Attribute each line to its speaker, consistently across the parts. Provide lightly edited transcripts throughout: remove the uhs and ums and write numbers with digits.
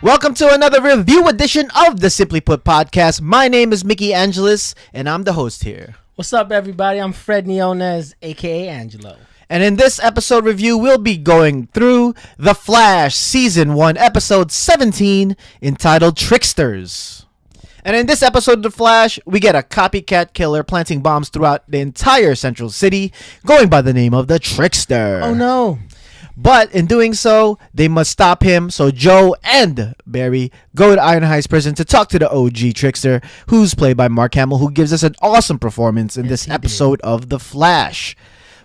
Speaker 1: Welcome to another review edition of the Simply Put podcast. My name is Micki Angeles, and I'm the host here.
Speaker 2: What's up, everybody? I'm Fred Niones, a.k.a. Angelo.
Speaker 1: And in this episode review, we'll be going through The Flash Season 1, Episode 17, entitled Tricksters. And in this episode of The Flash, we get a copycat killer planting bombs throughout the entire Central City, going by the name of the Trickster.
Speaker 2: Oh, no.
Speaker 1: But in doing so, they must stop him. So Joe and Barry go to Iron Heights prison to talk to the OG Trickster, who's played by Mark Hamill, who gives us an awesome performance in this episode of The Flash.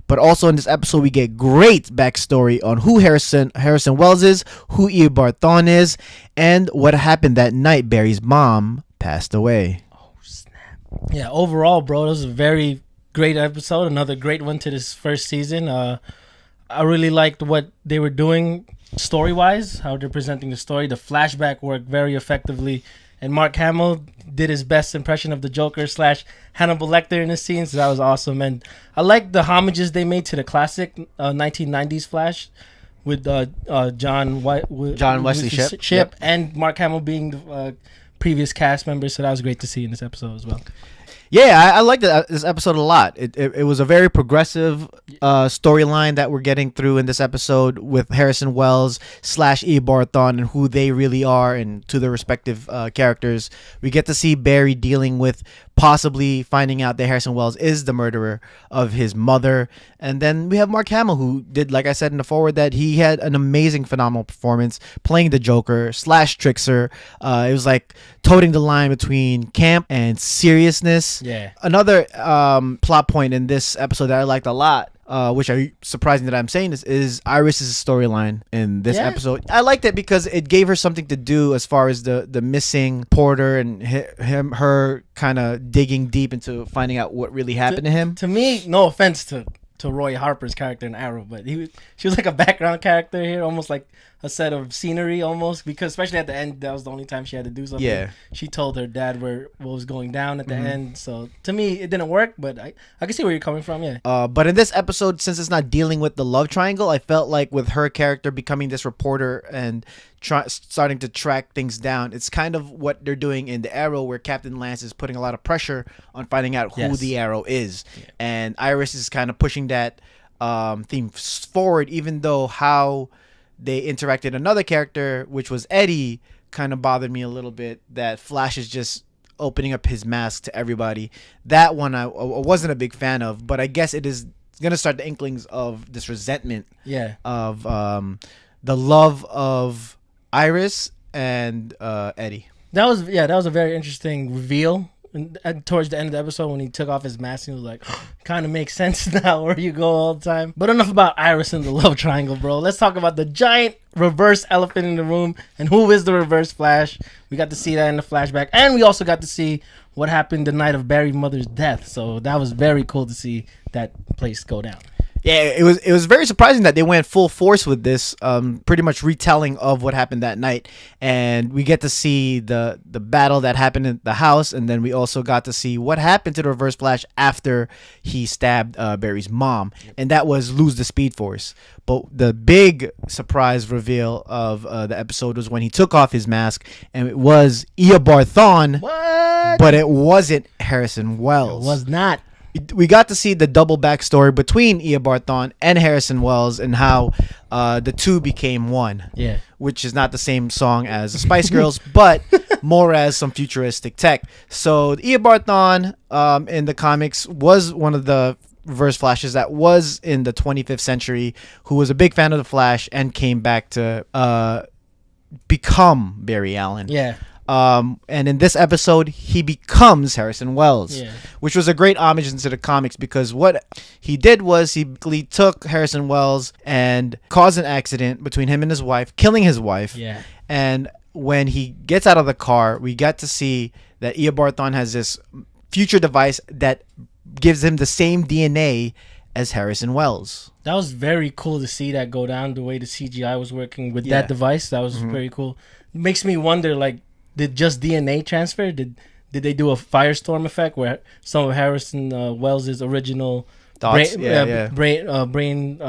Speaker 1: But also in this episode, we get great backstory on who Harrison Wells is, who Eobard Thawne is, and what happened that night Barry's mom passed away.
Speaker 2: Oh, snap. Yeah, overall, bro, this was a very great episode. Another great one to this first season. I really liked what they were doing story-wise, how they're presenting the story. The flashback worked very effectively. And Mark Hamill did his best impression of the Joker / Hannibal Lecter in the scene, so that was awesome. And I like the homages they made to the classic 1990s Flash with John Wesley Shipp and Mark Hamill being the previous cast members, so that was great to see in this episode as well.
Speaker 1: Yeah, I liked this episode a lot. It was a very progressive storyline that we're getting through in this episode with Harrison Wells / Eobard Thawne and who they really are and to their respective characters. We get to see Barry dealing with possibly finding out that Harrison Wells is the murderer of his mother. And then we have Mark Hamill, who did, like I said in the forward, that he had an amazing, phenomenal performance playing the Joker / Trickster. It was like toting the line between camp and seriousness.
Speaker 2: Yeah.
Speaker 1: Another plot point in this episode that I liked a lot, which are surprising that I'm saying this, is Iris's storyline in this episode. I liked it because it gave her something to do as far as the missing Porter and her kind of digging deep into finding out what really happened to him.
Speaker 2: To me, no offense to Roy Harper's character in Arrow, but she was like a background character here, almost like a set of scenery almost, because especially at the end, that was the only time she had to do something.
Speaker 1: Yeah.
Speaker 2: She told her dad what was going down at the end, so to me, it didn't work, but I can see where you're coming from, yeah.
Speaker 1: But in this episode, since it's not dealing with the love triangle, I felt like with her character becoming this reporter and starting to track things down, it's kind of what they're doing in the Arrow, where Captain Lance is putting a lot of pressure on finding out who the Arrow is. Yeah. And Iris is kind of pushing that theme forward, even though how they interacted another character, which was Eddie, kind of bothered me a little bit, that Flash is just opening up his mask to everybody. That one I wasn't a big fan of, but I guess it is going to start the inklings of this resentment of the love of Iris and Eddie.
Speaker 2: That was a very interesting reveal. And towards the end of the episode, when he took off his mask, he was like, kind of makes sense now where you go all the time. But enough about Iris and the love triangle, bro. Let's talk about the giant reverse elephant in the room and who is the reverse Flash. We got to see that in the flashback. And we also got to see what happened the night of Barry's mother's death. So that was very cool to see that place go down.
Speaker 1: Yeah, it was very surprising that they went full force with this, pretty much retelling of what happened that night, and we get to see the battle that happened in the house, and then we also got to see what happened to the Reverse Flash after he stabbed Barry's mom, and that was lose the Speed Force. But the big surprise reveal of the episode was when he took off his mask, and it was Eobard Thawne, but it wasn't Harrison Wells.
Speaker 2: It was not.
Speaker 1: We got to see the double backstory between Eobard Thawne and Harrison Wells and how the two became one.
Speaker 2: Yeah.
Speaker 1: Which is not the same song as the Spice Girls, but more as some futuristic tech. So Eobard Thawne in the comics was one of the Reverse Flashes that was in the 25th century, who was a big fan of the Flash and came back to become Barry Allen.
Speaker 2: Yeah.
Speaker 1: And in this episode, he becomes Harrison Wells, which was a great homage into the comics, because what he did was he took Harrison Wells and caused an accident between him and his wife, killing his wife.
Speaker 2: Yeah.
Speaker 1: And when he gets out of the car, we get to see that Eobard Thawne has this future device that gives him the same DNA as Harrison Wells.
Speaker 2: That was very cool to see that go down, the way the CGI was working with that device. That was very cool. It makes me wonder, like, did just DNA transfer? Did they do a firestorm effect where some of Harrison Wells' original
Speaker 1: thoughts,
Speaker 2: brain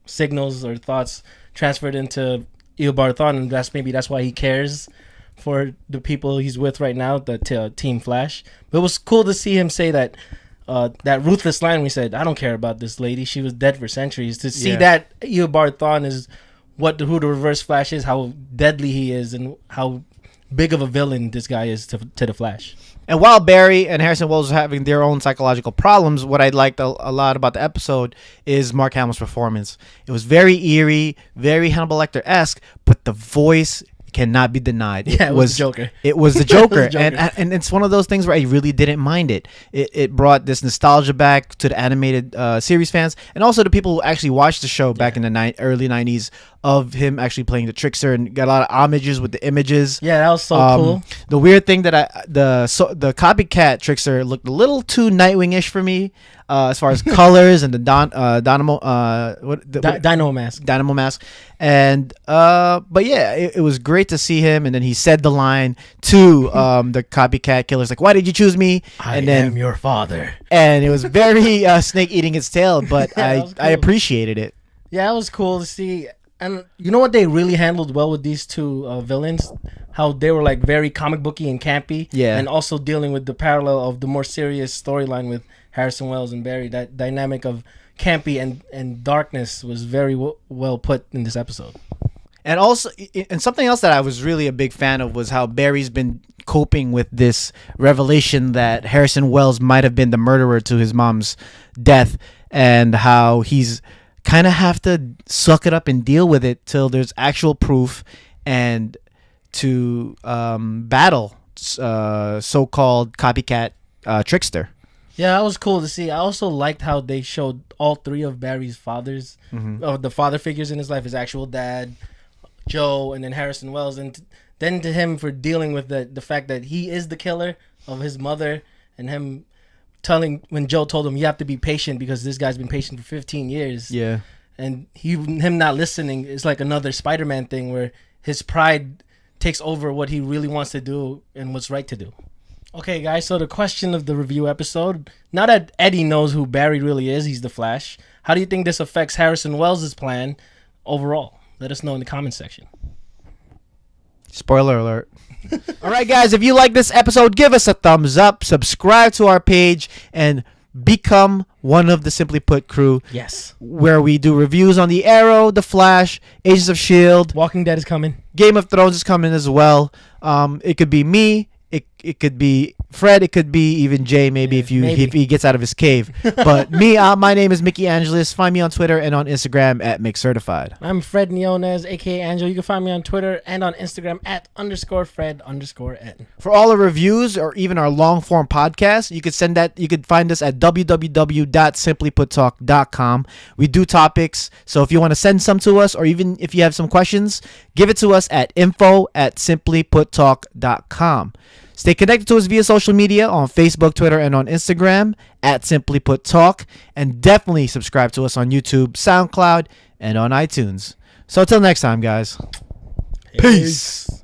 Speaker 2: signals or thoughts transferred into Eobard Thawne, and that's why he cares for the people he's with right now, the Team Flash. But it was cool to see him say that that ruthless line where he said, "I don't care about this lady. She was dead for centuries." To see that Eobard Thawne is who the Reverse Flash is, how deadly he is, and how big of a villain this guy is to the Flash.
Speaker 1: And while Barry and Harrison Wells are having their own psychological problems, what I liked a lot about the episode is Mark Hamill's performance. It was very eerie, very Hannibal Lecter-esque, but the voice cannot be denied.
Speaker 2: It was the Joker.
Speaker 1: It was the Joker.
Speaker 2: It was the Joker.
Speaker 1: And it's one of those things where I really didn't mind it. It brought this nostalgia back to the animated series fans, and also the people who actually watched the show back in the early 90s of him actually playing the Trickster, and got a lot of homages with the images.
Speaker 2: Yeah, that was so cool.
Speaker 1: The weird thing that the copycat Trickster looked a little too Nightwing-ish for me, as far as colors and the
Speaker 2: Dynamo mask.
Speaker 1: Dynamo mask, and but yeah, it was great to see him. And then he said the line to the copycat killer's like, "Why did you choose me?"
Speaker 2: I am your father.
Speaker 1: And it was very snake eating its tail, but
Speaker 2: cool.
Speaker 1: I appreciated it.
Speaker 2: Yeah, it was cool to see. And you know what they really handled well with these two villains? How they were like very comic booky and campy.
Speaker 1: Yeah.
Speaker 2: And also dealing with the parallel of the more serious storyline with Harrison Wells and Barry. That dynamic of campy and darkness was very well put in this episode.
Speaker 1: And also, and something else that I was really a big fan of was how Barry's been coping with this revelation that Harrison Wells might have been the murderer to his mom's death, and how he's kind of have to suck it up and deal with it till there's actual proof, and to battle so-called copycat Trickster.
Speaker 2: Yeah, that was cool to see. I also liked how they showed all three of Barry's fathers, the father figures in his life, his actual dad, Joe, and then Harrison Wells, and then to him for dealing with the fact that he is the killer of his mother, and him when Joe told him, "You have to be patient because this guy's been patient for 15 years."
Speaker 1: Yeah.
Speaker 2: And him not listening is like another Spider-Man thing where his pride takes over what he really wants to do and what's right to do. Okay, guys, so the question of the review episode, now that Eddie knows who Barry really is, he's the Flash, how do you think this affects Harrison Wells' plan overall? Let us know in the comments section.
Speaker 1: Spoiler alert. All right, guys, if you like this episode, give us a thumbs up, subscribe to our page, and become one of the Simply Put crew.
Speaker 2: Yes.
Speaker 1: Where we do reviews on the Arrow, the Flash, Agents of S.H.I.E.L.D.
Speaker 2: Walking Dead is coming.
Speaker 1: Game of Thrones is coming as well. It could be me. It could be Fred. It could be even Jay, maybe, if he gets out of his cave. But me, my name is Micki Angeles. Find me on Twitter and on Instagram at McCertified.
Speaker 2: I'm Fred Niones, a.k.a. Angel. You can find me on Twitter and on Instagram at _Fred_N.
Speaker 1: For all the reviews or even our long-form podcast, you could find us at www.simplyputtalk.com. We do topics, so if you want to send some to us, or even if you have some questions, give it to us at info@simplyputtalk.com. Stay connected to us via social media on Facebook, Twitter, and on Instagram at simplyputtalk. And definitely subscribe to us on YouTube, SoundCloud, and on iTunes. So until next time, guys. Peace.